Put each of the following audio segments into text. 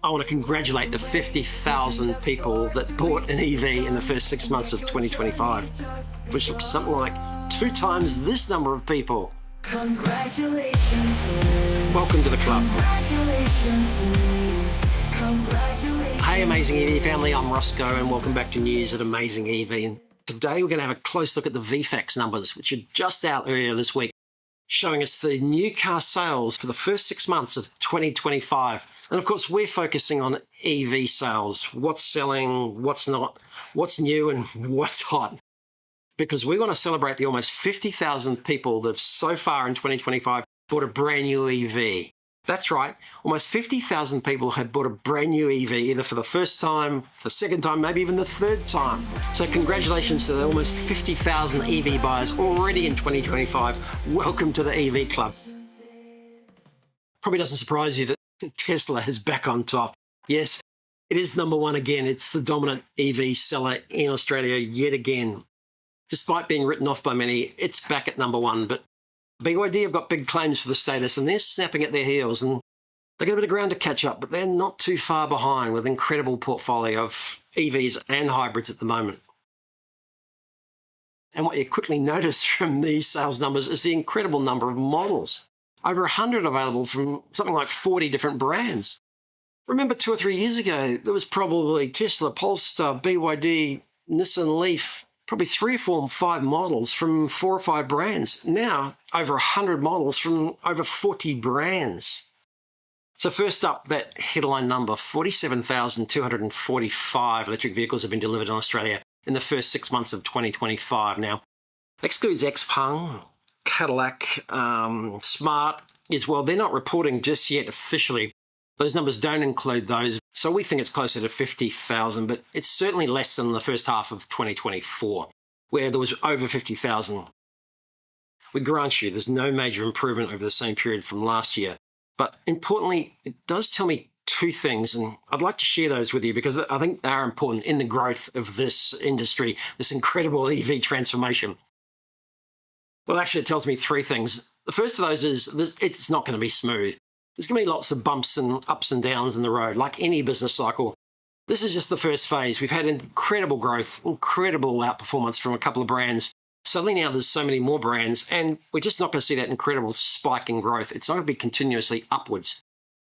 I want to congratulate the 50,000 people that bought an EV in the first 6 months of 2025, which looks something like 2 times this number of people. Congratulations. Welcome to the club. Hey Amazing EV family, I'm Roscoe and welcome back to news at Amazing EV. And today we're going to have a close look at the VFAX numbers, which are just out earlier this week, showing us the new car sales for the first 6 months of 2025. And of course, we're focusing on EV sales, what's selling, what's not, what's new and what's hot. Because we want to celebrate the almost 50,000 people that have so far in 2025 bought a brand new EV. That's right, almost 50,000 people have bought a brand new EV, either for the first time, the second time, maybe even the third time. So congratulations to the almost 50,000 EV buyers already in 2025. Welcome to the EV club. Probably doesn't surprise you that Tesla is back on top. Yes, it is number one again. It's the dominant EV seller in Australia yet again. Despite being written off by many, it's back at number one. But BYD have got big claims for the status and they're snapping at their heels and they've got a bit of ground to catch up, but they're not too far behind with an incredible portfolio of EVs and hybrids at the moment. And what you quickly notice from these sales numbers is the incredible number of models. Over 100 available from something like 40 different brands. Remember 2 or 3 years ago, there was probably Tesla, Polestar, BYD, Nissan Leaf, probably 3 or 5 models from 4 or 5 brands. Now, over 100 models from over 40 brands. So first up, that headline number, 47,245 electric vehicles have been delivered in Australia in the first 6 months of 2025. Now, that excludes XPeng, Cadillac, Smart as well. They're not reporting just yet officially. Those numbers don't include those. So we think it's closer to 50,000, but it's certainly less than the first half of 2024, where there was over 50,000. We grant you there's no major improvement over the same period from last year. But importantly, it does tell me 2 things, and I'd like to share those with you because I think they are important in the growth of this industry, this incredible EV transformation. Well, actually, it tells me 3 things. The first of those is it's not going to be smooth. There's going to be lots of bumps and ups and downs in the road, like any business cycle. This is just the first phase. We've had incredible growth, incredible outperformance from a couple of brands. Suddenly now there's so many more brands, and we're just not going to see that incredible spike in growth. It's not going to be continuously upwards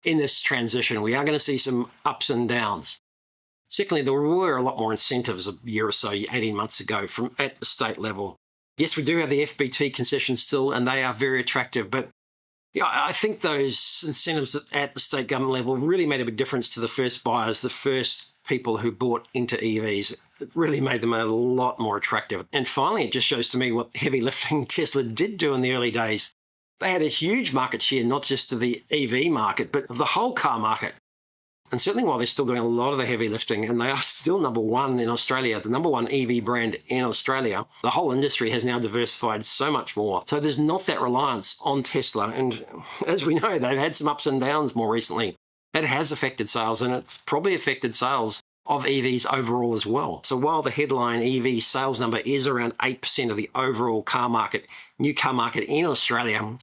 in this transition. We are going to see some ups and downs. Secondly, there were a lot more incentives a year or so, 18 months ago at the state level. Yes, we do have the FBT concessions still, and they are very attractive, but yeah, I think those incentives at the state government level really made a big difference to the first buyers, the first people who bought into EVs. It really made them a lot more attractive. And finally, it just shows to me what heavy lifting Tesla did do in the early days. They had a huge market share, not just of the EV market, but of the whole car market. And certainly while they're still doing a lot of the heavy lifting, and they are still number one in Australia, the number one EV brand in Australia, the whole industry has now diversified so much more. So there's not that reliance on Tesla. And as we know, they've had some ups and downs more recently. That has affected sales, and it's probably affected sales of EVs overall as well. So while the headline EV sales number is around 8% of the overall car market, new car market in Australia,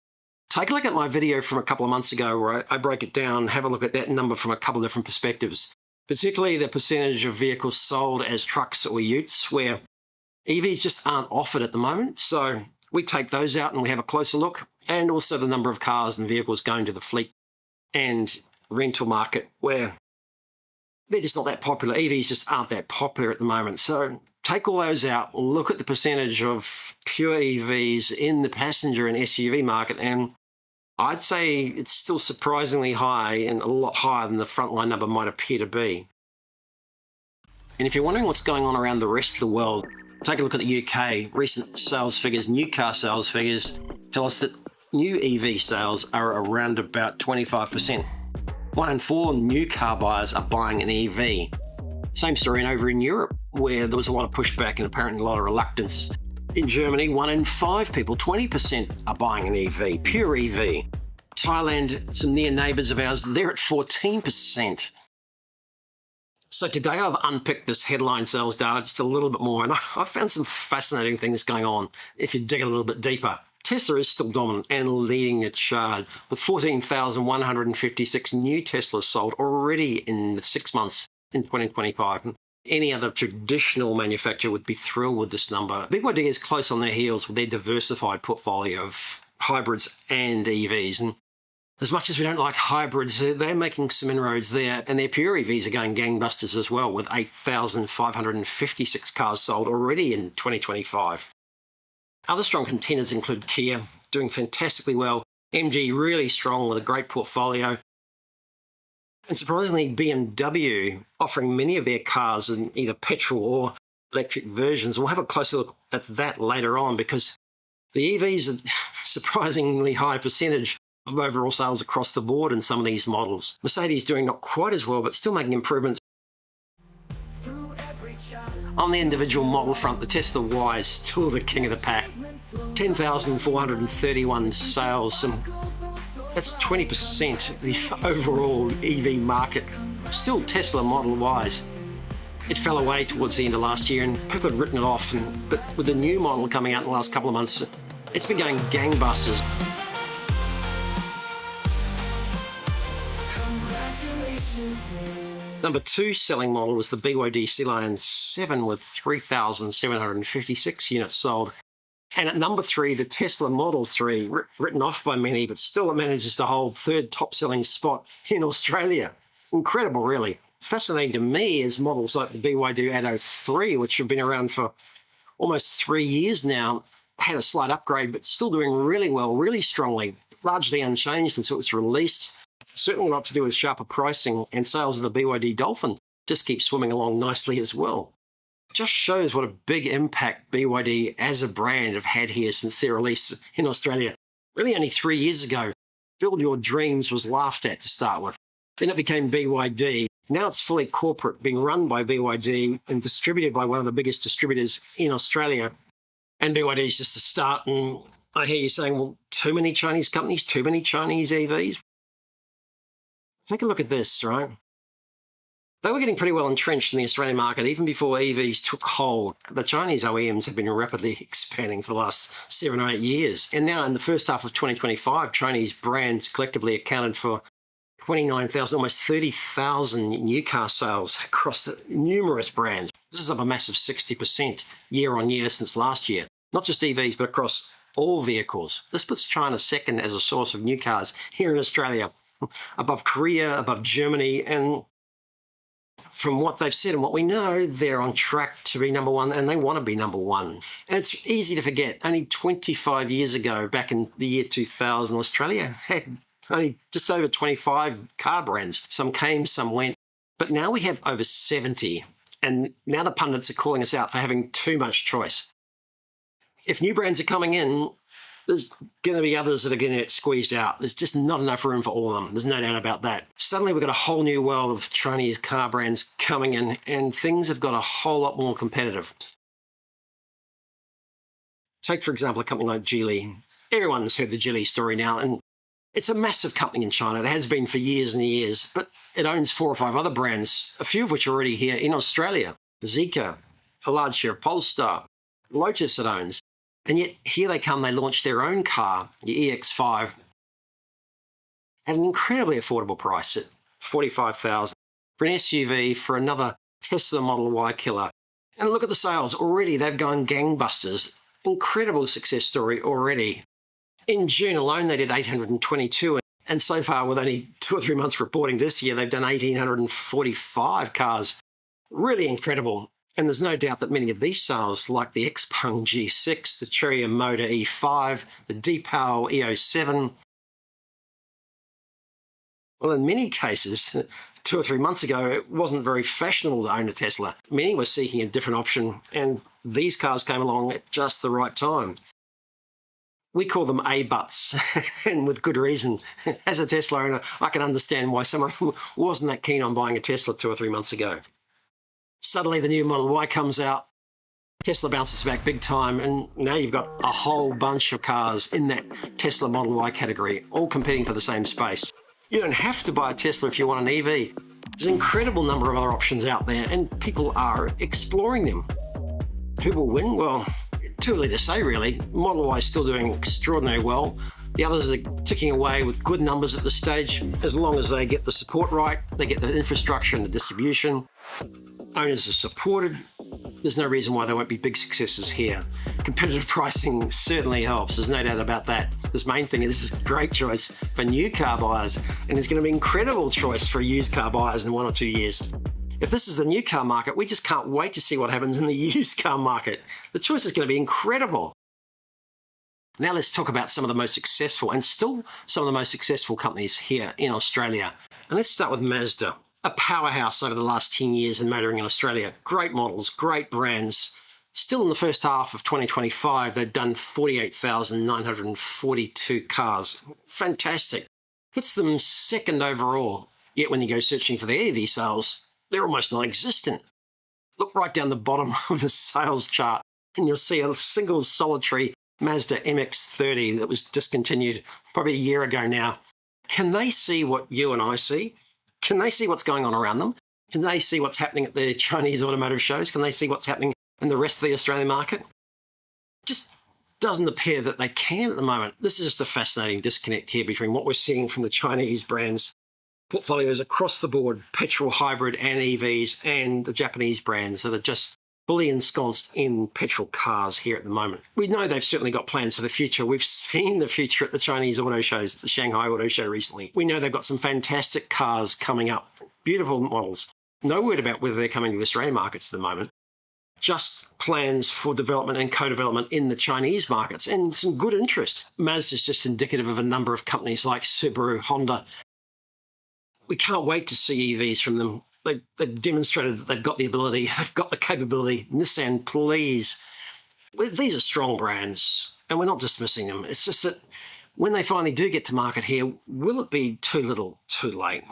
take a look at my video from a couple of months ago where I break it down, have a look at that number from a couple of different perspectives, particularly the percentage of vehicles sold as trucks or utes, where EVs just aren't offered at the moment. So we take those out and we have a closer look, and also the number of cars and vehicles going to the fleet and rental market, where they're just not that popular. EVs just aren't that popular at the moment. So take all those out, look at the percentage of pure EVs in the passenger and SUV market, and I'd say it's still surprisingly high and a lot higher than the frontline number might appear to be. And if you're wondering what's going on around the rest of the world, take a look at the UK. Recent sales figures, new car sales figures, tell us that new EV sales are around about 25%. 1 in 4 new car buyers are buying an EV. Same story over in Europe, where there was a lot of pushback and apparently a lot of reluctance. In Germany, 1 in 5 people, 20%, are buying an EV, pure EV. Thailand, some near neighbours of ours, they're at 14%. So today I've unpicked this headline sales data just a little bit more, and I found some fascinating things going on if you dig a little bit deeper. Tesla is still dominant and leading the chart with 14,156 new Teslas sold already in the 6 months in 2025. Any other traditional manufacturer would be thrilled with this number. BYD is close on their heels with their diversified portfolio of hybrids and EVs. And as much as we don't like hybrids, they're making some inroads there, and their pure EVs are going gangbusters as well, with 8,556 cars sold already in 2025. Other strong contenders include Kia, doing fantastically well, MG really strong with a great portfolio, and surprisingly BMW offering many of their cars in either petrol or electric versions. We'll have a closer look at that later on, because the EVs are surprisingly high percentage of overall sales across the board in some of these models. Mercedes doing not quite as well, but still making improvements. On the individual model front, the Tesla Y is still the king of the pack. 10,431 sales, and that's 20% of the overall EV market. Still Tesla Model Ys. It fell away towards the end of last year and people had written it off, but with the new model coming out in the last couple of months, it's been going gangbusters. Number 2 selling model was the BYD Sealion 7 with 3,756 units sold. And at number 3, the Tesla Model 3, written off by many, but still it manages to hold third top selling spot in Australia. Incredible, really. Fascinating to me is models like the BYD Atto 3, which have been around for almost 3 years now, had a slight upgrade, but still doing really well, really strongly, largely unchanged since it was released. Certainly a lot to do with sharper pricing, and sales of the BYD Dolphin just keep swimming along nicely as well. It just shows what a big impact BYD as a brand have had here since their release in Australia. Really only 3 years ago, Build Your Dreams was laughed at to start with. Then it became BYD. Now it's fully corporate, being run by BYD and distributed by one of the biggest distributors in Australia. And BYD is just a start. And I hear you saying, well, too many Chinese companies, too many Chinese EVs. Take a look at this, right? They were getting pretty well entrenched in the Australian market even before EVs took hold. The Chinese OEMs have been rapidly expanding for the last 7 or 8 years. And now in the first half of 2025, Chinese brands collectively accounted for 29,000, almost 30,000 new car sales across the numerous brands. This is up a massive 60% year on year since last year. Not just EVs, but across all vehicles. This puts China second as a source of new cars here in Australia, above Korea, above Germany, and from what they've said and what we know, they're on track to be number one, and they want to be number one. And it's easy to forget, only 25 years ago, back in the year 2000, Australia had only just over 25 car brands. Some came, some went, but now we have over 70, and now the pundits are calling us out for having too much choice. If new brands are coming in, there's going to be others that are going to get squeezed out. There's just not enough room for all of them. There's no doubt about that. Suddenly we've got a whole new world of Chinese car brands coming in, and things have got a whole lot more competitive. Take, for example, a company like Geely. Everyone's heard the Geely story now, and it's a massive company in China. It has been for years and years, but it owns 4 or 5 other brands, a few of which are already here in Australia. Zeekr, a large share of Polestar, Lotus it owns. And yet, here they come, they launched their own car, the EX5, at an incredibly affordable price at $45,000 for an SUV for another Tesla Model Y killer. And look at the sales. Already, they've gone gangbusters. Incredible success story already. In June alone, they did 822, and so far, with only 2 or 3 months reporting this year, they've done 1,845 cars. Really incredible. And there's no doubt that many of these sales, like the Xpeng G6, the Chery Motor E5, the Deepal EO7, well, in many cases, 2 or 3 months ago, it wasn't very fashionable to own a Tesla. Many were seeking a different option, and these cars came along at just the right time. We call them A-butts, and with good reason. As a Tesla owner, I can understand why someone wasn't that keen on buying a Tesla 2 or 3 months ago. Suddenly the new Model Y comes out, Tesla bounces back big time, and now you've got a whole bunch of cars in that Tesla Model Y category, all competing for the same space. You don't have to buy a Tesla if you want an EV. There's an incredible number of other options out there, and people are exploring them. Who will win? Well, Too early to say, really. Model Y still doing extraordinarily well. The others are ticking away with good numbers at this stage. As long as they get the support right, they get the infrastructure and the distribution, owners are supported, there's no reason why there won't be big successes here. Competitive pricing certainly helps, there's no doubt about that. This main thing is this is a great choice for new car buyers, and it's going to be an incredible choice for used car buyers in 1 or 2 years. If this is the new car market, we just can't wait to see what happens in the used car market. The choice is going to be incredible. Now let's talk about some of the most successful and still some of the most successful companies here in Australia. And let's start with Mazda, a powerhouse over the last 10 years in motoring in Australia. Great models, great brands. Still in the first half of 2025, they've done 48,942 cars. Fantastic. Puts them second overall. Yet when you go searching for their EV sales, they're almost non-existent. Look right down the bottom of the sales chart and you'll see a single solitary Mazda MX-30 that was discontinued probably a year ago now. Can they see what you and I see? Can they see what's going on around them? Can they see what's happening at the Chinese automotive shows? Can they see what's happening in the rest of the Australian market? Just doesn't appear that they can at the moment. This is just a fascinating disconnect here between what we're seeing from the Chinese brands, portfolios across the board, petrol, hybrid and EVs, and the Japanese brands that are just fully ensconced in petrol cars here at the moment. We know they've certainly got plans for the future. We've seen the future at the Chinese auto shows, the Shanghai Auto Show recently. We know they've got some fantastic cars coming up, beautiful models. No word about whether they're coming to the Australian markets at the moment. Just plans for development and co-development in the Chinese markets and some good interest. Mazda is just indicative of a number of companies like Subaru, Honda. We can't wait to see EVs from them. They've demonstrated that they've got the ability, they've got the capability. Nissan, please. These are strong brands, and we're not dismissing them. It's just that when they finally do get to market here, will it be too little, too late?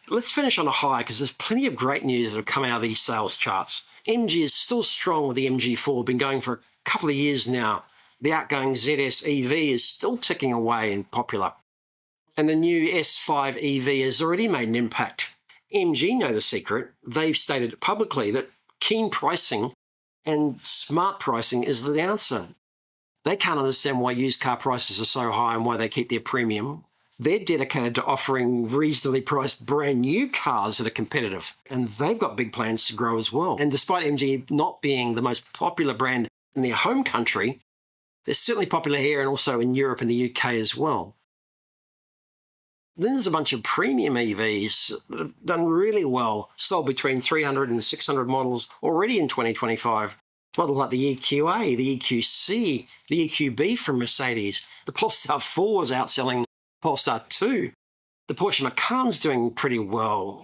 Let's finish on a high, because there's plenty of great news that have come out of these sales charts. MG is still strong with the MG4, been going for a couple of years now. The outgoing ZS EV is still ticking away and popular. And the new S5 EV has already made an impact. MG know the secret. They've stated publicly that keen pricing and smart pricing is the answer. They can't understand why used car prices are so high and why they keep their premium. They're dedicated to offering reasonably priced brand new cars that are competitive. And they've got big plans to grow as well. And despite MG not being the most popular brand in their home country, they're certainly popular here and also in Europe and the UK as well. Then there's a bunch of premium EVs that have done really well, sold between 300 and 600 models already in 2025. Models like the EQA, the EQC, the EQB from Mercedes. The Polestar 4 is outselling Polestar 2. The Porsche Macan's doing pretty well.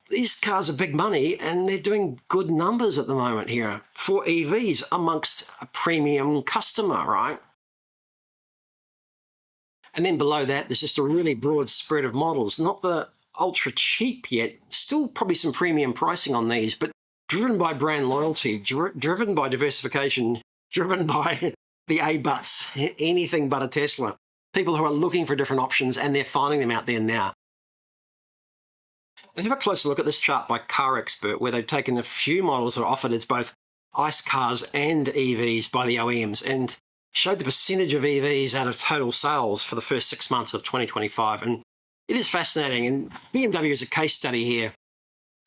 These cars are big money and they're doing good numbers at the moment here for EVs amongst a premium customer, right? And then below that, there's just a really broad spread of models. Not the ultra cheap yet. Still probably some premium pricing on these, but driven by brand loyalty, driven by diversification, driven by the A-butts, anything but a Tesla. People who are looking for different options, and they're finding them out there now. And have a closer look at this chart by Car Expert, where they've taken a few models that are offered as both ICE cars and EVs by the OEMs, and showed the percentage of EVs out of total sales for the first 6 months of 2025. And it is fascinating. And BMW is a case study here.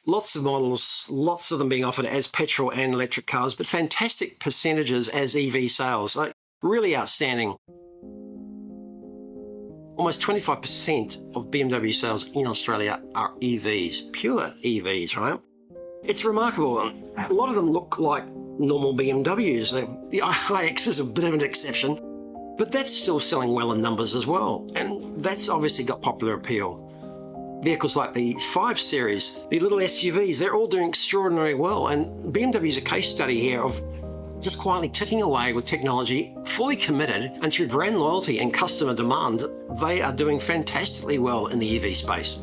Lots of models, lots of them being offered as petrol and electric cars, but fantastic percentages as EV sales. Like, really outstanding. Almost 25% of BMW sales in Australia are EVs, pure EVs, right? It's remarkable. A lot of them look like normal BMWs. The iX is a bit of an exception, but that's still selling well in numbers as well. And that's obviously got popular appeal. Vehicles like the 5 Series, the little SUVs, they're all doing extraordinarily well. And BMW is a case study here of just quietly ticking away with technology, fully committed, and through brand loyalty and customer demand, they are doing fantastically well in the EV space.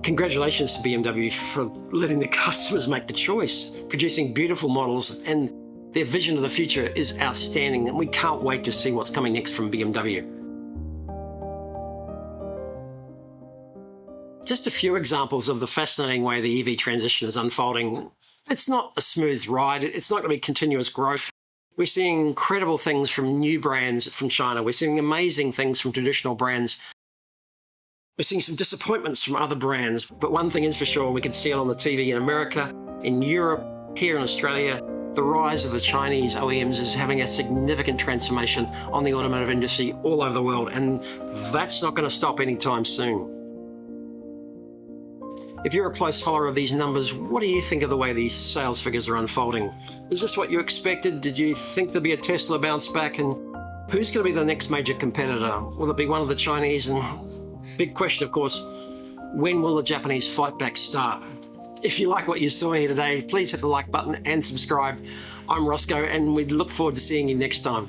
Congratulations to BMW for letting the customers make the choice, producing beautiful models, and their vision of the future is outstanding, and we can't wait to see what's coming next from BMW. Just a few examples of the fascinating way the EV transition is unfolding. it's not a smooth ride. It's not going to be continuous growth. We're seeing incredible things from new brands from China. We're seeing amazing things from traditional brands. We're seeing some disappointments from other brands. But one thing is for sure, we can see it on the TV in America, in Europe, here in Australia. The rise of the Chinese OEMs is having a significant transformation on the automotive industry all over the world, and that's not going to stop anytime soon. If you're a close follower of these numbers, what do you think of the way these sales figures are unfolding? Is this what you expected? Did you think there'd be a Tesla bounce back? And who's going to be the next major competitor? Will it be one of the Chinese? And big question, of course, when will the Japanese fight back start? If you like what you saw here today, please hit the like button and subscribe. I'm Roscoe, and we look forward to seeing you next time.